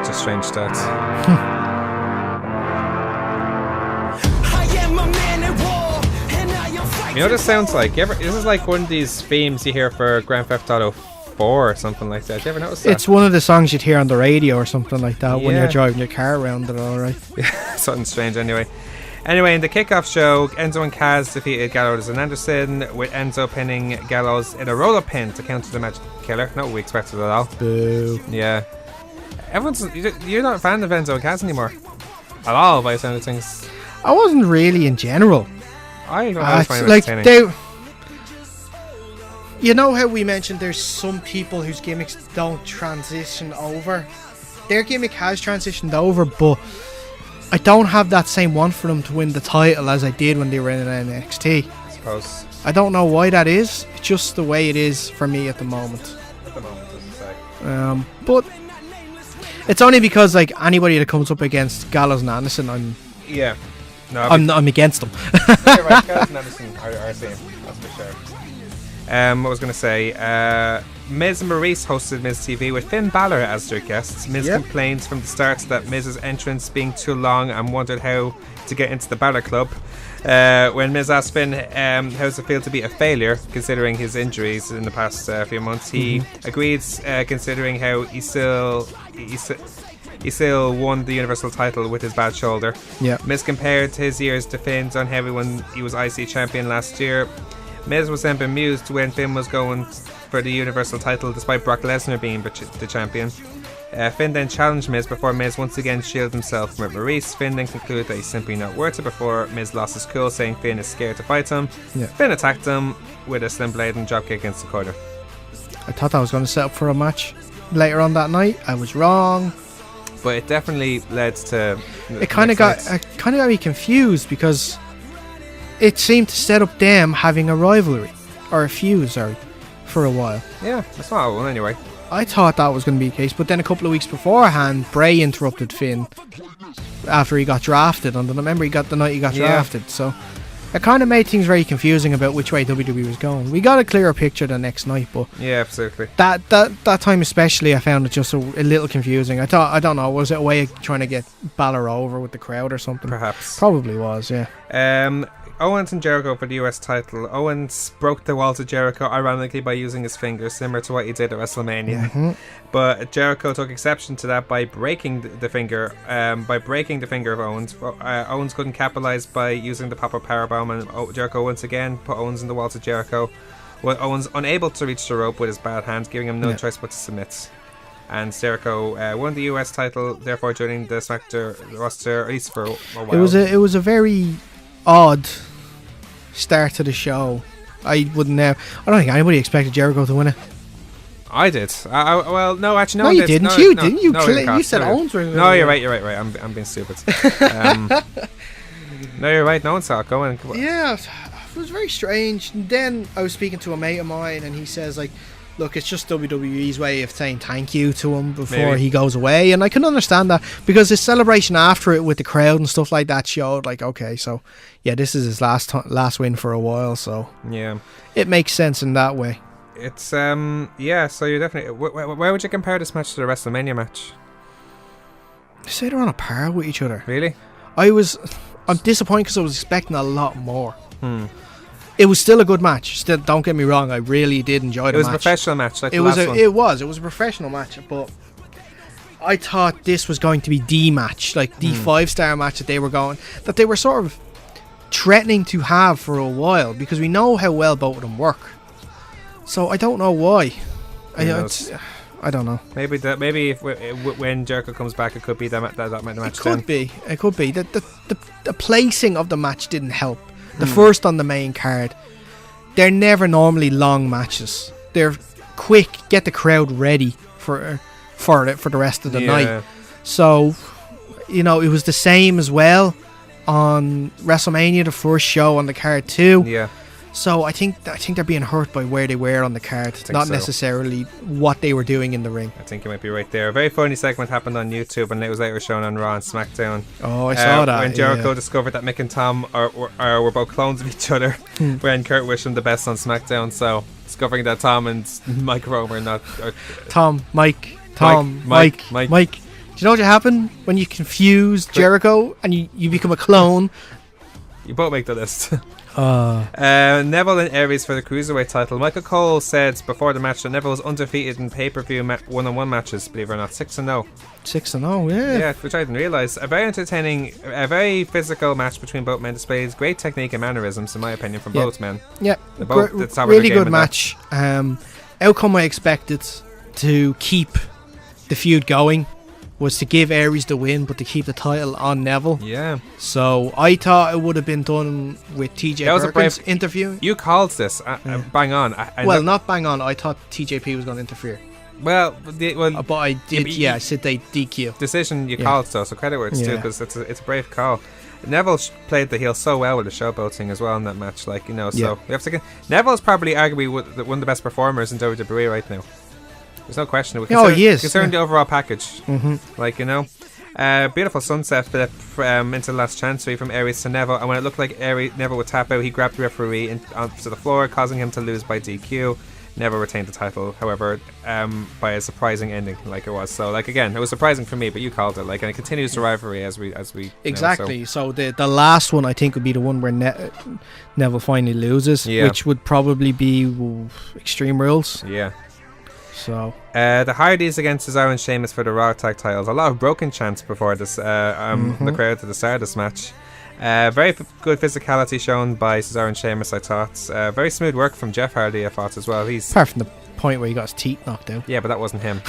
such a strange start. You know what this sounds like? This is like one of these themes you hear for Grand Theft Auto 4 or something like that. You ever notice that? It's one of the songs you'd hear on the radio or something like that when you're driving your car around it, alright. Something strange anyway. Anyway, in the kickoff show, Enzo and Kaz defeated Gallows and Anderson, with Enzo pinning Gallows in a roll-up pin to counter the match killer. Not what we expected at all. Boo. Yeah. You're not a fan of Enzo and Kaz anymore. At all, by the sound of things. I wasn't really in general. I don't find it like entertaining. You know how we mentioned there's some people whose gimmicks don't transition over? Their gimmick has transitioned over, but I don't have that same want for them to win the title as I did when they were in NXT. I suppose. I don't know why that is. It's just the way it is for me at the moment. At the moment, as I say. But it's only because like anybody that comes up against Gallows and Anderson, I'm against them. No, you're right. Gallows and Anderson are same. That's for sure. What was going to say? Miz and Maurice hosted Miz TV with Finn Balor as their guests. Miz complained from the start that Miz's entrance being too long and wondered how to get into the Balor Club. When Miz asked Finn how does it feel to be a failure considering his injuries in the past few months, he agreed, considering how he still won the Universal title with his bad shoulder. Miz compared his years to Finn's on heavy when he was IC champion last year. Miz was then bemused when Finn was going for the Universal title despite Brock Lesnar being the champion. Finn then challenged Miz before Miz once again shielded himself from Maurice. Finn then concluded that he's simply not worth it before Miz lost his cool, saying Finn is scared to fight him. Finn attacked him with a slim blade and dropkick against the corner. I thought I was going to set up for a match later on that night. I was wrong. But it definitely led to... It kind of got me confused because it seemed to set up them having a rivalry, or a feud, for a while. Yeah, that's not one anyway. I thought that was going to be the case, but then a couple of weeks beforehand, Bray interrupted Finn after he got drafted, and remember he got the night he got drafted, so it kind of made things very confusing about which way WWE was going. We got a clearer picture the next night, but yeah, absolutely. That time especially, I found it just a little confusing. I don't know, was it a way of trying to get Balor over with the crowd or something? Perhaps. Probably was, yeah. Owens and Jericho for the US title. Owens broke the walls of Jericho, ironically, by using his fingers, similar to what he did at WrestleMania. But Jericho took exception to that by breaking the finger. Of Owens. Owens couldn't capitalize by using the pop-up powerbomb, and Jericho once again put Owens in the walls of Jericho, with Owens unable to reach the rope with his bad hands, giving him no choice but to submit. And Jericho won the US title, therefore joining the SmackDown roster, at least for a while. It was a very odd start to the show. I don't think anybody expected Jericho to win it. I did. Well, no, actually, no, you didn't. You said Owens was. No, you're right. I'm being stupid. No, you're right. No one saw it going. Yeah, it was very strange. And then I was speaking to a mate of mine, and he says, like, look, it's just WWE's way of saying thank you to him before he goes away, and I can understand that because his celebration after it with the crowd and stuff like that showed, like, okay, so yeah, this is his last win for a while, so yeah, it makes sense in that way. It's so you're definitely. Where would you compare this match to the WrestleMania match? You say they're on a par with each other. Really? I'm disappointed because I was expecting a lot more. It was still a good match. Still, don't get me wrong. I really did enjoy the match. It was a professional match. Like it was a professional match, but I thought this was going to be the match, like the 5-star match that they were sort of threatening to have for a while, because we know how well both of them work. So I don't know why. I don't know. Maybe when Jericho comes back, it could be that match. It could be. The placing of the match didn't help. The first on the main card, they're never normally long matches. They're quick, get the crowd ready for the rest of the night. So, it was the same as well on WrestleMania, the first show on the card too. Yeah. So I think they're being hurt by where they were on the card, not necessarily what they were doing in the ring. I think you might be right there. A very funny segment happened on YouTube, and it was later shown on Raw and SmackDown. Oh, I saw that. When Jericho discovered that Mick and Tom were both clones of each other, when Kurt wished him the best on SmackDown. So discovering that Tom and Mike Rome are not... Mike. you know what happened when you confuse Jericho and you become a clone? You both make the list. Neville and Aries for the Cruiserweight title. Michael Cole said before the match that Neville was undefeated in pay-per-view one-on-one matches, believe it or not. 6-0. 6-0, yeah. Yeah, which I didn't realise. A very entertaining, a very physical match between both men. Displays great technique and mannerisms, in my opinion, from both men. Yeah, really good match. Outcome I expected to keep the feud going was to give Aries the win, but to keep the title on Neville. Yeah. So I thought it would have been done with TJ Perkins interviewing. You called this bang on. Not bang on. I thought TJP was going to interfere. But I did. I said they DQ. Decision you called, so credit where it's due, because it's a brave call. Neville played the heel so well with the showboat thing as well in that match. So we have to. Neville's probably arguably one of the best performers in WWE right now. There's no question. He is. Considering the overall package. Mm-hmm. Beautiful sunset flip into the last chancery from Aries to Neville, and when it looked like Neville would tap out, he grabbed the referee onto the floor, causing him to lose by DQ. Neville retained the title, however, by a surprising ending, like it was. So, again, it was surprising for me, but you called it. And it continues the rivalry as we exactly. So the last one I think would be the one where Neville finally loses, which would probably be Extreme Rules. Yeah. So the Hardys against Cesaro and Sheamus for the Raw Tag titles. A lot of broken chants before this. The crowd at the start of this match. Very good physicality shown by Cesaro and Sheamus, I thought. Very smooth work from Jeff Hardy, I thought as well. Apart from the point where he got his teeth knocked out. Yeah, but that wasn't him.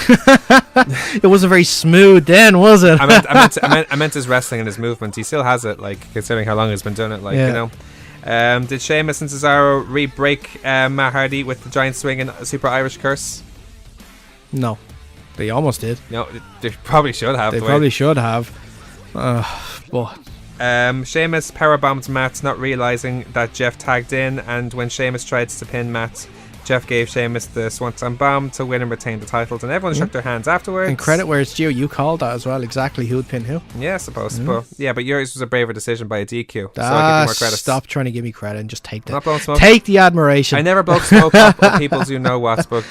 It wasn't very smooth then, was it? I meant his wrestling and his movement. He still has it, considering how long he's been doing it. Did Sheamus and Cesaro re-break Matt Hardy with the giant swing and Super Irish Curse? No, they almost did. No, they probably should have. But Sheamus powerbombed Matt, not realising that Jeff tagged in, and when Sheamus tried to pin Matt, Jeff gave Sheamus the Swanton Bomb to win and retain the titles, and everyone shook their hands afterwards. And credit where it's due, you called that as well, exactly who'd pin who. Yeah, I suppose. But yours was a braver decision by a DQ, so I'll give you more credit. Stop trying to give me credit and just take that. Not blowing smoke. Take the admiration. I never blow smoke up people's you-know-whats, but,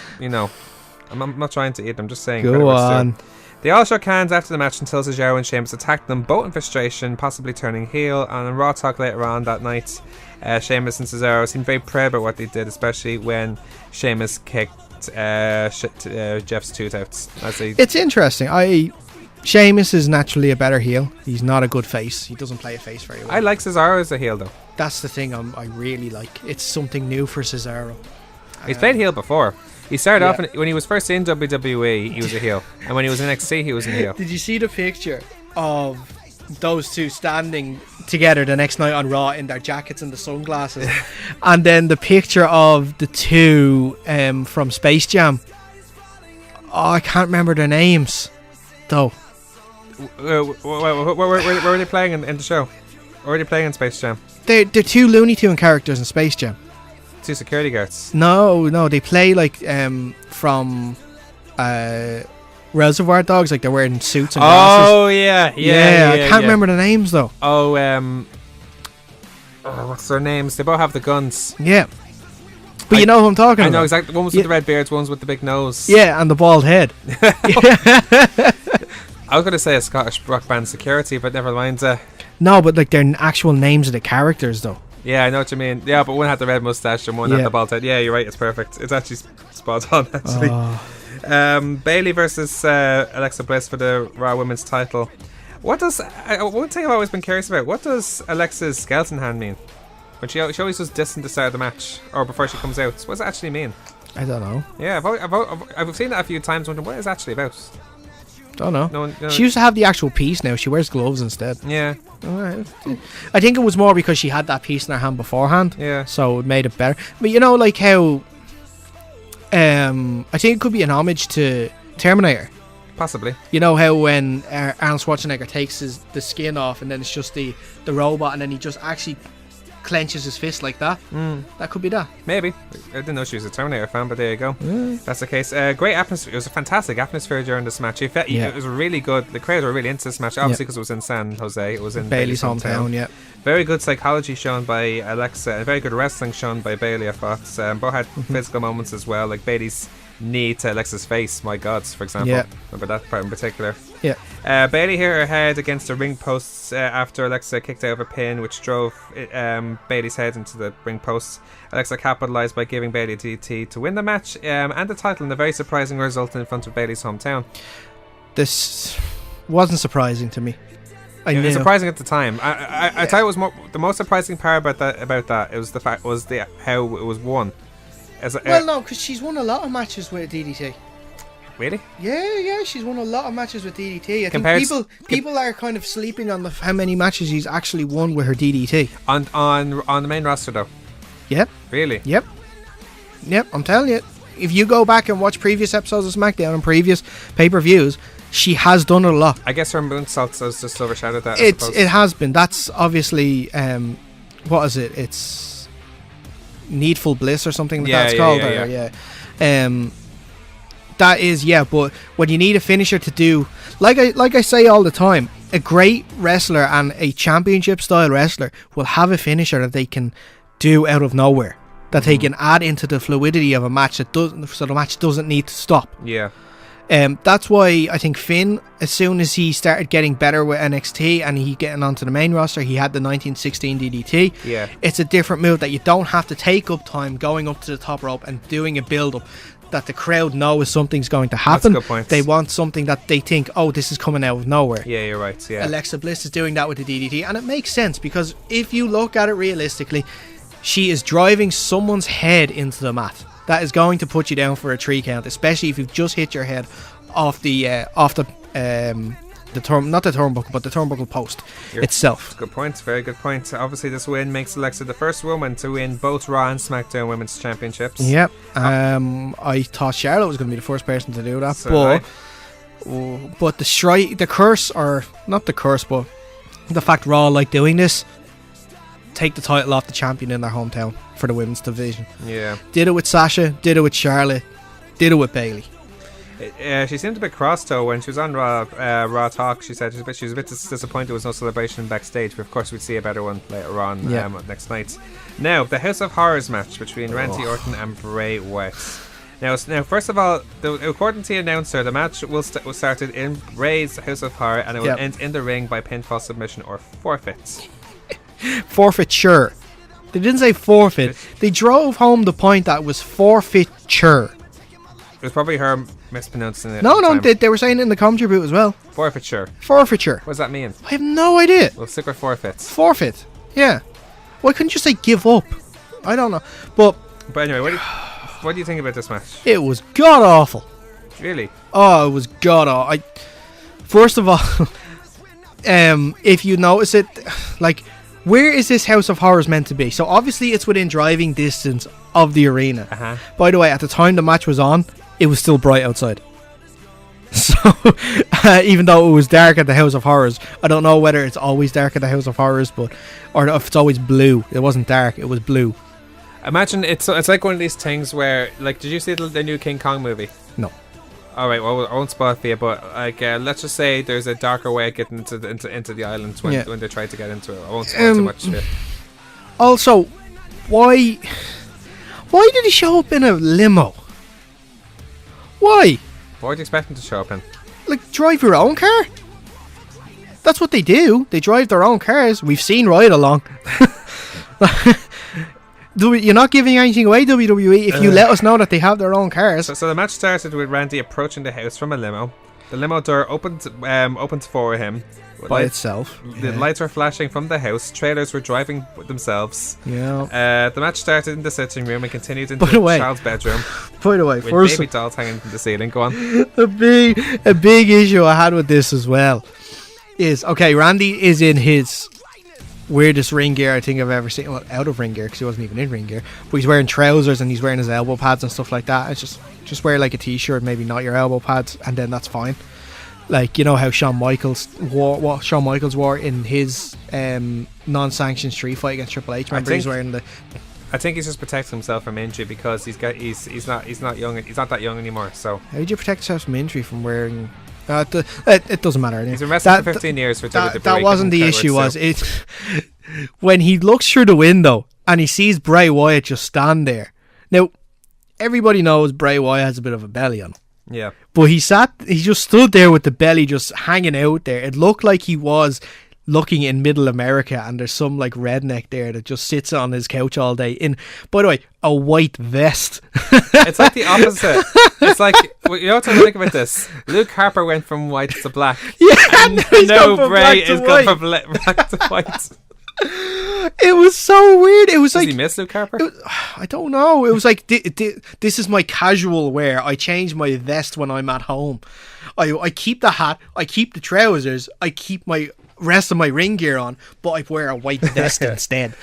I'm not trying to eat. I'm just saying. Go on. They all shook hands after the match until Cesaro and Sheamus attacked them, both in frustration, possibly turning heel. And in Raw Talk later on that night, Sheamus and Cesaro seemed very proud about what they did, especially when Sheamus kicked Jeff's tooth out. It's interesting. Sheamus is naturally a better heel. He's not a good face. He doesn't play a face very well. I like Cesaro as a heel, though. That's the thing I really like. It's something new for Cesaro. He's played heel before. He started off when he was first in WWE, he was a heel, and when he was in NXT, he was a heel. Did you see the picture of those two standing together the next night on Raw in their jackets and the sunglasses, and then the picture of the two from Space Jam? Oh, I can't remember their names, though. Where were they playing in the show? Or were they playing in Space Jam? They're two Looney Tunes characters in Space Jam. Two security guards. No, they play from Reservoir Dogs, they're wearing suits and glasses. Oh yeah. I can't remember the names though. What's their names? They both have the guns. Yeah, but you know who I'm talking about. I know exactly. One was with the red beards, one's with the big nose. Yeah, and the bald head. I was going to say a Scottish rock band security, but never mind. No, but they're actual names of the characters though. Yeah, I know what you mean. Yeah, but one had the red mustache and one had the bald head. Yeah, you're right. It's perfect. It's actually spot on, actually. Bayley versus Alexa Bliss for the Raw Women's title. What does... one thing I've always been curious about, what does Alexa's skeleton hand mean? When she always does this in the start of the match, or before she comes out. What does it actually mean? I don't know. Yeah, I've seen that a few times, wondering what it's actually about. Don't know. She used to have the actual piece now. She wears gloves instead. Yeah. I think it was more because she had that piece in her hand beforehand. Yeah. So it made it better. But how I think it could be an homage to Terminator. Possibly. You know how when Arnold Schwarzenegger takes the skin off and then it's just the robot and then he just actually clenches his fist like that. That could be that. Maybe. I didn't know she was a Terminator fan, but there you go. That's the case. Great atmosphere. It was a fantastic atmosphere during this match. It was really good. The crowd were really into this match, obviously, because it was in San Jose. It was in Bayley's hometown. Yeah. Very good psychology shown by Alexa and very good wrestling shown by Bayley, I thought. Both had physical moments as well. Bayley's knee to Alexa's face. My God, for example. Yeah. Remember that part in particular. Yeah. Bayley hit her head against the ring posts after Alexa kicked out of a pin, which drove Bayley's head into the ring posts. Alexa capitalized by giving Bayley a DT to win the match and the title in a very surprising result in front of Bayley's hometown. This wasn't surprising to me. It was surprising at the time. I thought it was the most surprising part about that. It was the fact how it was won. No, because she's won a lot of matches with DDT. Really? Yeah, she's won a lot of matches with DDT. I think people are kind of sleeping on how many matches she's actually won with her DDT. On the main roster though. Yep. Really? Yep. I'm telling you, if you go back and watch previous episodes of SmackDown and previous pay-per-views, she has done it a lot. I guess her moonsault has just overshadowed that. It has been. That's obviously what is it? It's Needful Bliss or something that's called. That is, but when you need a finisher to do, like I say all the time, a great wrestler and a championship style wrestler will have a finisher that they can do out of nowhere, that they can add into the fluidity of a match so the match doesn't need to stop. Yeah. That's why I think Finn, as soon as he started getting better with NXT and he getting onto the main roster, he had the 1916 DDT. Yeah. It's a different move that you don't have to take up time going up to the top rope and doing a build up that the crowd knows something's going to happen. That's a good point. They want something that they think, oh, this is coming out of nowhere. Yeah, you're right. Yeah. Alexa Bliss is doing that with the DDT, and it makes sense because if you look at it realistically, she is driving someone's head into the mat. That is going to put you down for a 3 count, especially if you've just hit your head off the turnbuckle, but the turnbuckle post itself. Good point. Very good point. Obviously, this win makes Alexa the first woman to win both Raw and SmackDown Women's Championships. Yep. I thought Charlotte was going to be the first person to do that, but the curse, or not the curse, but the fact Raw like doing this, take the title off the champion in their hometown for the women's division. Yeah. Did it with Sasha, did it with Charlotte, did it with Bayley. She seemed a bit cross though when she was on Raw Talk. She said she was a bit disappointed there was no celebration backstage, but of course we'd see a better one later on next night. Now, the House of Horrors match between Randy Orton and Bray Wyatt. Now, first of all, according to the announcer, the match was started in Bray's House of Horror and it will end in the ring by pinfall submission or forfeit. Forfeiture. They didn't say forfeit. They drove home the point that it was forfeiture. It was probably her mispronouncing it. No, they were saying it in the commentary booth as well. Forfeiture. Forfeiture. What does that mean? I have no idea. Well, stick with forfeits. Forfeit. Yeah. Why couldn't you say give up? I don't know. But anyway, what do you think about this match? It was god awful. Really? Oh, it was god awful. First of all, if you notice it, like, where is this House of Horrors meant to be? So obviously it's within driving distance of the arena. Uh-huh. By the way, at the time the match was on, it was still bright outside. So even though it was dark at the House of Horrors, I don't know whether it's always dark at the House of Horrors, or if it's always blue. It wasn't dark, it was blue. Imagine it's like one of these things where, like, did you see the new King Kong movie? No. Alright, well, I won't spoil it for you, but like, let's just say there's a darker way of getting into the island when they try to get into it. I won't spoil too much of it. Also, why did he show up in a limo? Why? What would you expect him to show up in? Like, drive your own car? That's what they do. They drive their own cars. We've seen Ride Along. You're not giving anything away, WWE, if you let us know that they have their own cars. So the match started with Randy approaching the house from a limo. The limo door opened for him. By itself. The lights were flashing from the house. Trailers were driving themselves. Yeah. The match started in the sitting room and continued into the child's bedroom. By the way, with first, baby dolls hanging from the ceiling. Go on. A big issue I had with this as well is, okay, Randy is in his weirdest ring gear I think I've ever seen. Well, out of ring gear because he wasn't even in ring gear, but he's wearing trousers and he's wearing his elbow pads and stuff like that. It's just wear like a t-shirt, maybe not your elbow pads, and then that's fine. Like, you know how Shawn Michaels wore in his non-sanctioned street fight against Triple H. Remember, he's wearing the. I think he's just protecting himself from injury because he's not young. He's not that young anymore. So how do you protect yourself from injury from wearing? It doesn't matter. He's been wrestling for 15 years for WWE. That wasn't the issue. Was it when he looks through the window and he sees Bray Wyatt just stand there? Now, everybody knows Bray Wyatt has a bit of a belly on him. Yeah. But he just stood there with the belly just hanging out there. It looked like he was looking in middle America, and there's some like redneck there that just sits on his couch all day in, by the way, a white vest. It's like the opposite. It's like, you know what I think about this? Luke Harper went from white to black. Yeah, and no, Bray is gone from black to white. It was so weird. It was Does like, he miss Luke Harper? I don't know. It was like, this is my casual wear. I change my vest when I'm at home. I keep the hat, I keep the trousers, I keep my rest of my ring gear on, but I wear a white vest instead.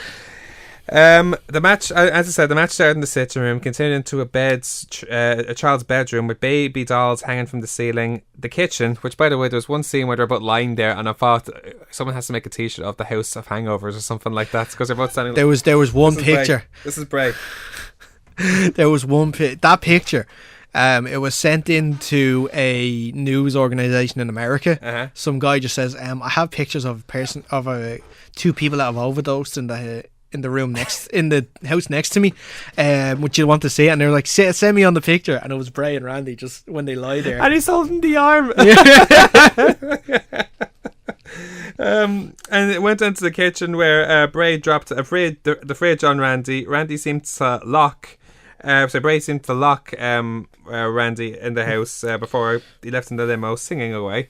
The match, as I said, the match started in the sitting room, continued into a child's bedroom with baby dolls hanging from the ceiling. The kitchen, which by the way, there was one scene where they're both lying there, and I thought someone has to make a t-shirt of the House of Hangovers or something like that, because they're both standing. There was one picture. This is Bray. There was one that picture. It was sent into a news organization in America. Uh-huh. Some guy just says, "I have pictures of two people that have overdosed in the room in the house next to me. Would you want to see it?" And they were like, "Send me on the picture." And it was Bray and Randy just when they lie there, and he's holding the arm. And it went into the kitchen where Bray dropped the fridge on Randy. Randy seemed to lock. Bray seemed to lock Randy in the house before he left in the limo, singing away.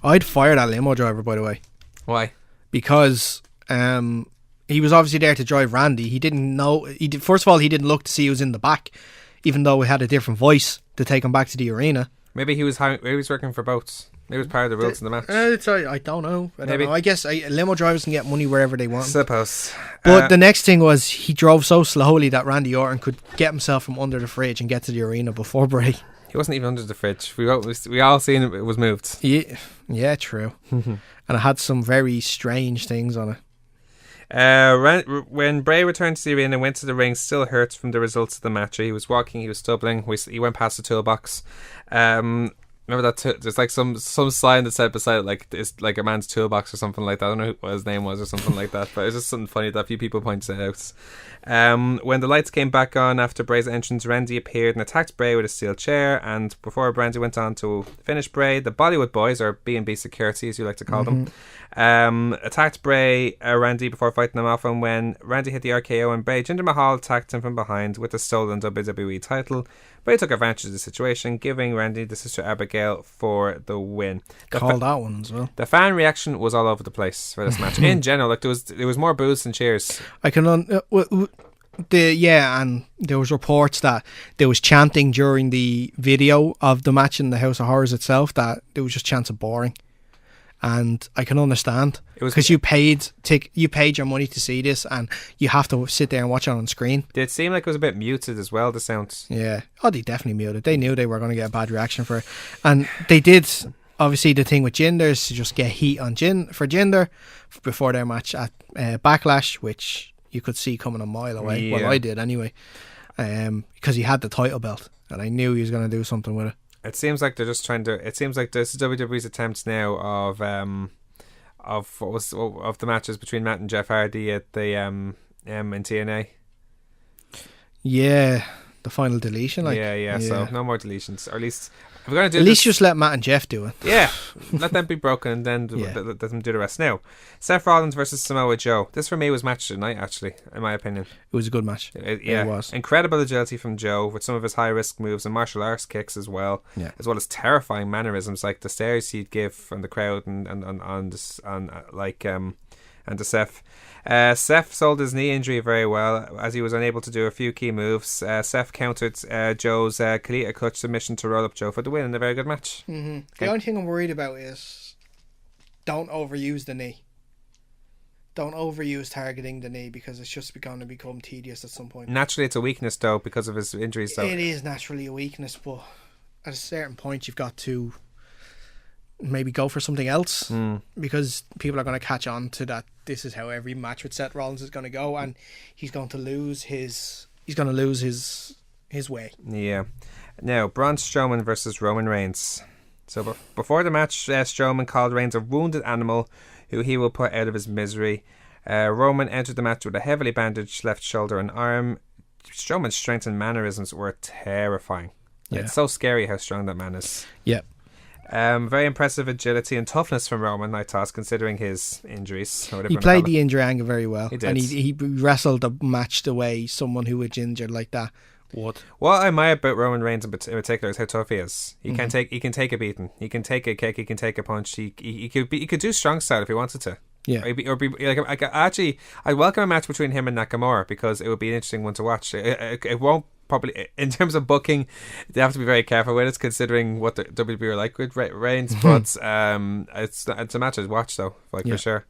I'd fire that limo driver, by the way. Why? Because he was obviously there to drive Randy. He didn't know. First of all, he didn't look to see who was in the back, even though we had a different voice to take him back to the arena. Maybe he was working for boats. Maybe it was part of the rules in the match. I don't know. I guess limo drivers can get money wherever they want. Suppose. But the next thing was he drove so slowly that Randy Orton could get himself from under the fridge and get to the arena before Bray. He wasn't even under the fridge. We all seen it was moved. Yeah, true. And it had some very strange things on it. When Bray returned to the arena and went to the ring, still hurt from the results of the match. He was walking, he was stumbling, he went past the toolbox. Remember that there's like some sign that said beside it, like it's like a man's toolbox or something like that. I don't know what his name was or something like that, but it's just something funny that a few people pointed it out. When the lights came back on after Bray's entrance, Randy appeared and attacked Bray with a steel chair, and before Randy went on to finish Bray, the Bollywood boys, or B&B security as you like to call them, attacked Randy before fighting him off, and when Randy hit the RKO and Bray, Jinder Mahal attacked him from behind with the stolen WWE title. Bray took advantage of the situation, giving Randy the Sister Abigail for the win. Called that one as well. The fan reaction was all over the place for this match. In general, like there was more boos than cheers. I can and there was reports that there was chanting during the video of the match in the House of Horrors itself, that there was just chants of boring. And I can understand, because you paid your money to see this, and you have to sit there and watch it on screen. Did it seem like it was a bit muted as well, the sound? Yeah. Oh, they definitely muted. They knew they were going to get a bad reaction for it. And they did, obviously, the thing with Jinder is to just get heat on Jinder before their match at Backlash, which you could see coming a mile away. Yeah. Well, I did anyway. Because he had the title belt, and I knew he was going to do something with it. It seems like they're just trying to. It seems like this is WWE's attempts now of the matches between Matt and Jeff Hardy at the in TNA. Yeah, the final deletion. Yeah. So no more deletions, or at least if we're going to do. At least just let Matt and Jeff do it. Yeah, let them be broken and then let them do the rest. Now, Seth Rollins versus Samoa Joe. This for me was match of the night, actually, in my opinion. It was a good match. It was. Incredible agility from Joe with some of his high risk moves and martial arts kicks as well. Yeah. As well as terrifying mannerisms like the stares he'd give from the crowd and to Seth. Seth sold his knee injury very well, as he was unable to do a few key moves. Seth countered Joe's Kalita clutch submission to roll up Joe for the win in a very good match. Mm-hmm. The only thing I'm worried about is don't overuse the knee. Don't overuse targeting the knee, because it's just going to become tedious at some point. Naturally, it's a weakness, though, because of his injuries. Though. It is naturally a weakness, but at a certain point, you've got to maybe go for something else, because people are going to catch on to that. This is how every match with Seth Rollins is going to go, and he's going to lose his way. Yeah. Now, Braun Strowman versus Roman Reigns. So before the match, Strowman called Reigns a wounded animal who he will put out of his misery. Roman entered the match with a heavily bandaged left shoulder and arm. Strowman's strength and mannerisms were terrifying. Yeah. It's so scary how strong that man is. Yeah. Very impressive agility and toughness from Roman, I thought, considering his injuries. Or whatever He played the injury angle very well. He did. And he wrestled the match the way someone who was injured like that would. What I admire about Roman Reigns in particular is how tough he is. He can take a beating. He can take a kick. He can take a punch. He could do strong style if he wanted to. Yeah. I'd welcome a match between him and Nakamura because it would be an interesting one to watch. It won't probably, in terms of booking, they have to be very careful with it, considering what the WWE are like with Reigns. But it's a match I'd watch though, for sure.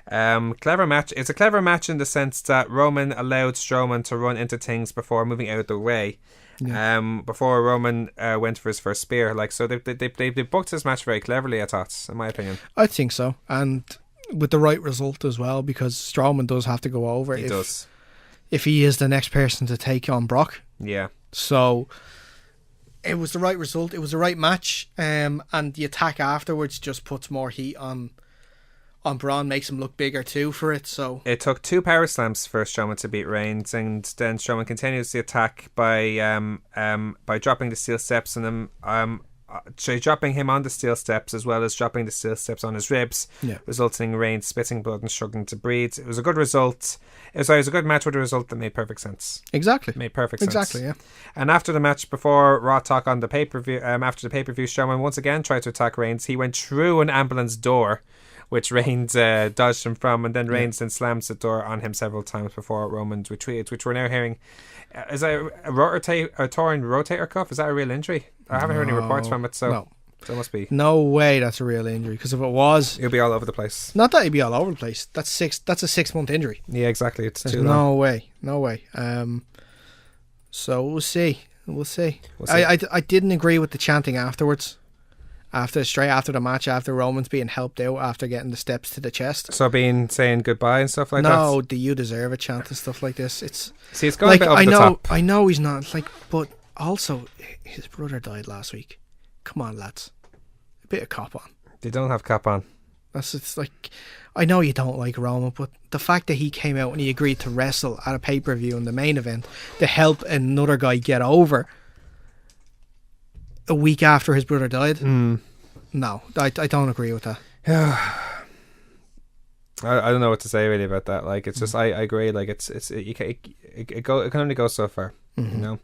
Clever match. It's a clever match in the sense that Roman allowed Strowman to run into things before moving out of the way. Yeah. Before Roman went for his first spear, so they booked this match very cleverly, I thought, in my opinion. I think so, and with the right result as well, because Strowman does have to go over. He does. If he is the next person to take on Brock. Yeah. So it was the right result. It was the right match, and the attack afterwards just puts more heat on Braun, makes him look bigger too for it. So it took 2 power slams for Strowman to beat Reigns, and then Strowman continues the attack by dropping the steel steps and then dropping him on the steel steps as well as dropping the steel steps on his ribs, resulting in Reigns spitting blood and struggling to breathe. It was a good result. It was a good match with a result that made perfect sense. Exactly. Made perfect sense. Exactly, yeah. And after the match, before Raw Talk on the pay-per-view, after the pay-per-view, Strowman once again tried to attack Reigns. He went through an ambulance door, which Reigns dodged him from, and then Reigns then slams the door on him several times before Roman's retreat, which we're now hearing. Is that a torn rotator cuff? Is that a real injury? I haven't heard any reports from it, so it must be. No way that's a real injury, because if it was, it'll be all over the place. Not that it'd be all over the place. That's a 6-month injury. Yeah, exactly. It's There's too long. No way. So we'll see. I didn't agree with the chanting afterwards. Straight after the match, after Roman's being helped out after getting the steps to the chest. So saying goodbye and stuff like that? No, do you deserve a chant and stuff like this? It's going a bit over the top. I know he's not, but also his brother died last week. Come on, lads. A bit of cop on. They don't have cop on. I know you don't like Roman, but the fact that he came out and he agreed to wrestle at a pay-per-view in the main event to help another guy get over a week after his brother died. No, I don't agree with that. I don't know what to say really about that. It's just I agree. It can only go so far. You know.